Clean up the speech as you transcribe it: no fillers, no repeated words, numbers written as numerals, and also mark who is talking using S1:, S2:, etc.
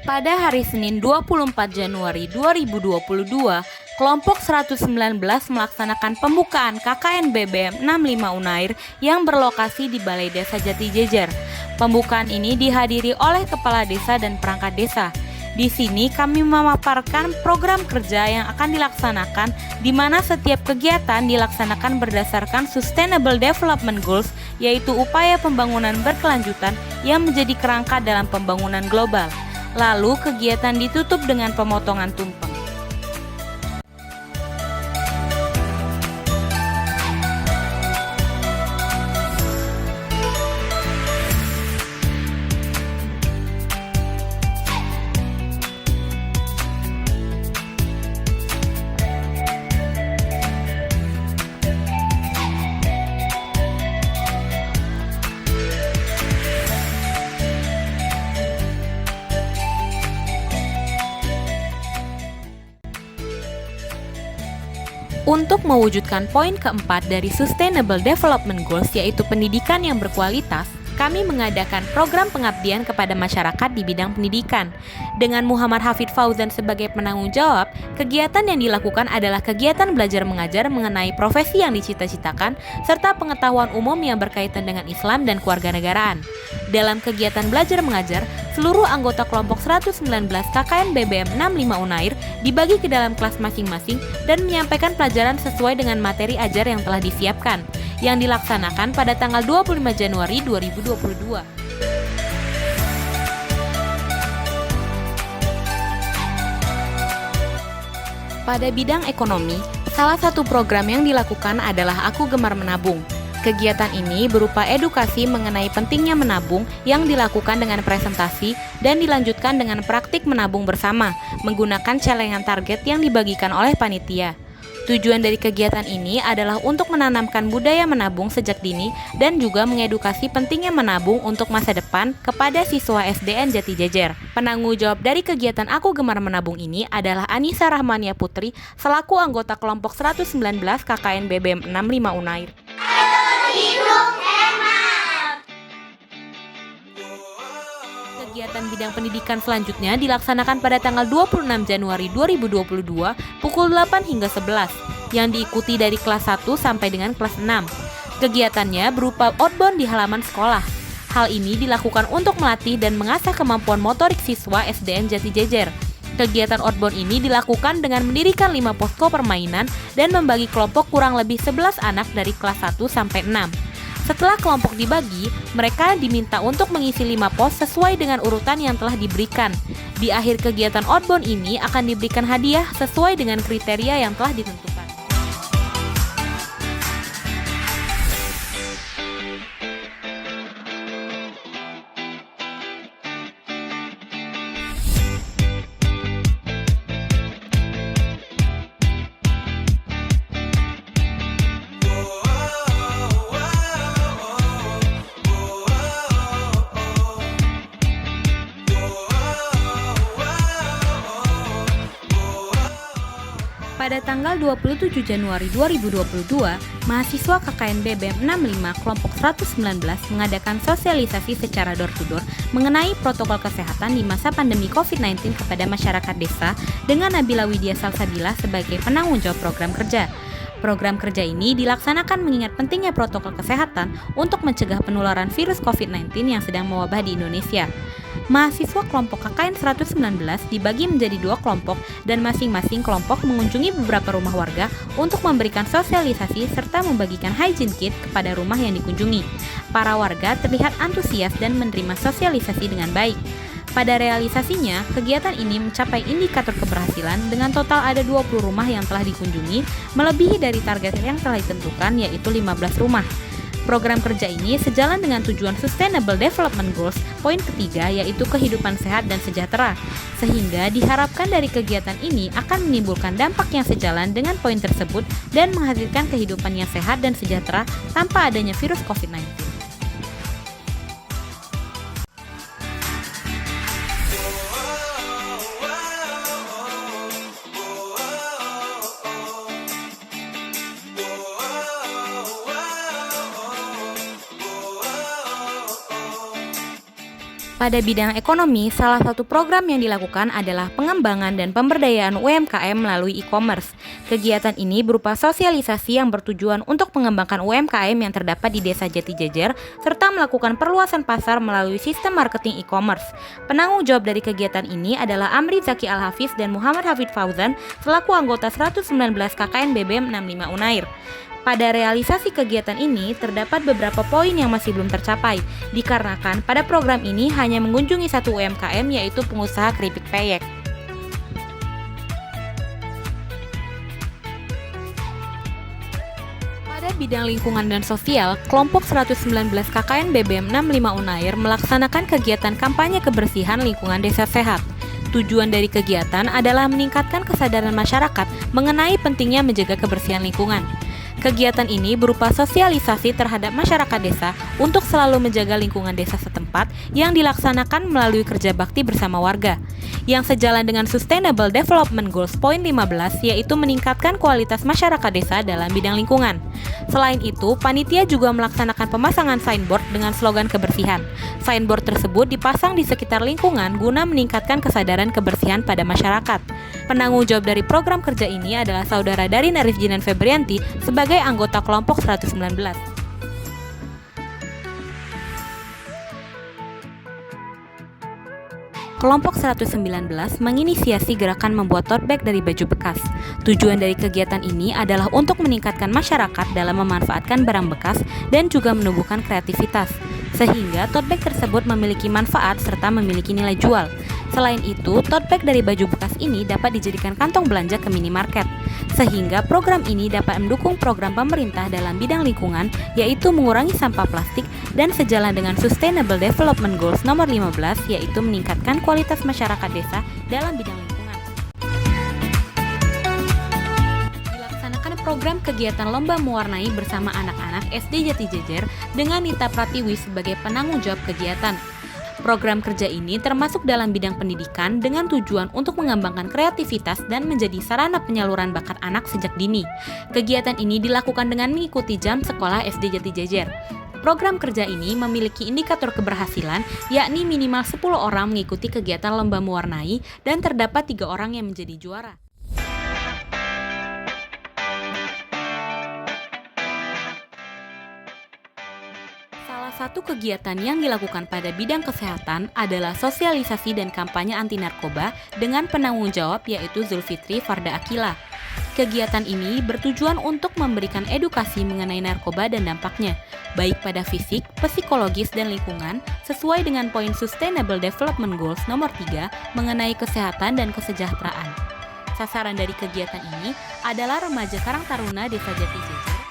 S1: Pada hari Senin 24 Januari 2022, kelompok 119 melaksanakan pembukaan KKN BBM 65 Unair yang berlokasi di Balai Desa Jatijejer. Pembukaan ini dihadiri oleh Kepala Desa dan Perangkat Desa. Di sini kami memaparkan program kerja yang akan dilaksanakan, di mana setiap kegiatan dilaksanakan berdasarkan Sustainable Development Goals, yaitu upaya pembangunan berkelanjutan yang menjadi kerangka dalam pembangunan global. Lalu kegiatan ditutup dengan pemotongan tumpeng. Untuk mewujudkan poin keempat dari Sustainable Development Goals, yaitu pendidikan yang berkualitas, kami mengadakan program pengabdian kepada masyarakat di bidang pendidikan. Dengan Muhammad Hafid Fauzan sebagai penanggung jawab, kegiatan yang dilakukan adalah kegiatan belajar mengajar mengenai profesi yang dicita-citakan, serta pengetahuan umum yang berkaitan dengan Islam dan kewarganegaraan. Dalam kegiatan belajar mengajar, seluruh anggota kelompok 119 KKN BBM 65 Unair dibagi ke dalam kelas masing-masing dan menyampaikan pelajaran sesuai dengan materi ajar yang telah disiapkan, yang dilaksanakan pada tanggal 25 Januari 2022. Pada bidang ekonomi, salah satu program yang dilakukan adalah Aku Gemar Menabung. Kegiatan ini berupa edukasi mengenai pentingnya menabung yang dilakukan dengan presentasi dan dilanjutkan dengan praktik menabung bersama menggunakan celengan target yang dibagikan oleh panitia. Tujuan dari kegiatan ini adalah untuk menanamkan budaya menabung sejak dini dan juga mengedukasi pentingnya menabung untuk masa depan kepada siswa SDN Jatijejer. Penanggung jawab dari kegiatan Aku Gemar Menabung ini adalah Anissa Rahmania Putri selaku anggota kelompok 119 KKN BBM 65 Unair. Kegiatan bidang pendidikan selanjutnya dilaksanakan pada tanggal 26 Januari 2022 pukul 8 hingga 11 yang diikuti dari kelas 1 sampai dengan kelas 6. Kegiatannya berupa outbound di halaman sekolah. Hal ini dilakukan untuk melatih dan mengasah kemampuan motorik siswa SDN Jatijejer. Kegiatan outbound ini dilakukan dengan mendirikan 5 posko permainan dan membagi kelompok kurang lebih 11 anak dari kelas 1 sampai 6. Setelah kelompok dibagi, mereka diminta untuk mengisi 5 pos sesuai dengan urutan yang telah diberikan. Di akhir kegiatan outbound ini akan diberikan hadiah sesuai dengan kriteria yang telah ditentukan. Pada tanggal 27 Januari 2022, mahasiswa KKN BBM 65 kelompok 119 mengadakan sosialisasi secara door-to-door mengenai protokol kesehatan di masa pandemi COVID-19 kepada masyarakat desa dengan Nabila Widya Salsabila sebagai penanggung jawab program kerja. Program kerja ini dilaksanakan mengingat pentingnya protokol kesehatan untuk mencegah penularan virus COVID-19 yang sedang mewabah di Indonesia. Mahasiswa kelompok KKN 119 dibagi menjadi 2 kelompok dan masing-masing kelompok mengunjungi beberapa rumah warga untuk memberikan sosialisasi serta membagikan hygiene kit kepada rumah yang dikunjungi. Para warga terlihat antusias dan menerima sosialisasi dengan baik. Pada realisasinya, kegiatan ini mencapai indikator keberhasilan dengan total ada 20 rumah yang telah dikunjungi, melebihi dari target yang telah ditentukan yaitu 15 rumah. Program kerja ini sejalan dengan tujuan Sustainable Development Goals poin ketiga yaitu kehidupan sehat dan sejahtera, sehingga diharapkan dari kegiatan ini akan menimbulkan dampak yang sejalan dengan poin tersebut dan menghasilkan kehidupan yang sehat dan sejahtera tanpa adanya virus COVID-19. Pada bidang ekonomi, salah satu program yang dilakukan adalah pengembangan dan pemberdayaan UMKM melalui e-commerce. Kegiatan ini berupa sosialisasi yang bertujuan untuk mengembangkan UMKM yang terdapat di Desa Jati Jajar, serta melakukan perluasan pasar melalui sistem marketing e-commerce. Penanggung jawab dari kegiatan ini adalah Amri Zaki Al-Hafiz dan Muhammad Hafid Fauzan selaku anggota 119 KKN BBM 65 Unair. Pada realisasi kegiatan ini, terdapat beberapa poin yang masih belum tercapai, dikarenakan pada program ini hanya mengunjungi satu UMKM, yaitu pengusaha keripik peyek. Pada bidang lingkungan dan sosial, kelompok 119 KKN BBM 65 Unair melaksanakan kegiatan kampanye kebersihan lingkungan desa sehat. Tujuan dari kegiatan adalah meningkatkan kesadaran masyarakat mengenai pentingnya menjaga kebersihan lingkungan. Kegiatan ini berupa sosialisasi terhadap masyarakat desa untuk selalu menjaga lingkungan desa setempat yang dilaksanakan melalui kerja bakti bersama warga, yang sejalan dengan Sustainable Development Goals Point 15, yaitu meningkatkan kualitas masyarakat desa dalam bidang lingkungan. Selain itu, panitia juga melaksanakan pemasangan signboard dengan slogan kebersihan. Signboard tersebut dipasang di sekitar lingkungan guna meningkatkan kesadaran kebersihan pada masyarakat. Penanggung jawab dari program kerja ini adalah Saudara Darin Arif Jinan Febrianti sebagai anggota kelompok 119. Kelompok 119 menginisiasi gerakan membuat tote bag dari baju bekas. Tujuan dari kegiatan ini adalah untuk meningkatkan masyarakat dalam memanfaatkan barang bekas dan juga menumbuhkan kreativitas, sehingga tote bag tersebut memiliki manfaat serta memiliki nilai jual. Selain itu, tote bag dari baju bekas ini dapat dijadikan kantong belanja ke minimarket, sehingga program ini dapat mendukung program pemerintah dalam bidang lingkungan, yaitu mengurangi sampah plastik dan sejalan dengan Sustainable Development Goals nomor 15, yaitu meningkatkan kualitas masyarakat desa dalam bidang lingkungan. Dilaksanakan program kegiatan lomba mewarnai bersama anak-anak SD Jati Jajar dengan Nita Pratiwi sebagai penanggung jawab kegiatan. Program kerja ini termasuk dalam bidang pendidikan dengan tujuan untuk mengembangkan kreativitas dan menjadi sarana penyaluran bakat anak sejak dini. Kegiatan ini dilakukan dengan mengikuti jam sekolah SD Jati Jajar. Program kerja ini memiliki indikator keberhasilan, yakni minimal 10 orang mengikuti kegiatan lomba mewarnai dan terdapat 3 orang yang menjadi juara. Salah satu kegiatan yang dilakukan pada bidang kesehatan adalah sosialisasi dan kampanye anti narkoba dengan penanggung jawab yaitu Zulfitri Farda Akila. Kegiatan ini bertujuan untuk memberikan edukasi mengenai narkoba dan dampaknya, baik pada fisik, psikologis, dan lingkungan, sesuai dengan poin Sustainable Development Goals nomor 3 mengenai kesehatan dan kesejahteraan. Sasaran dari kegiatan ini adalah remaja Karang Taruna Desa Jati Jajar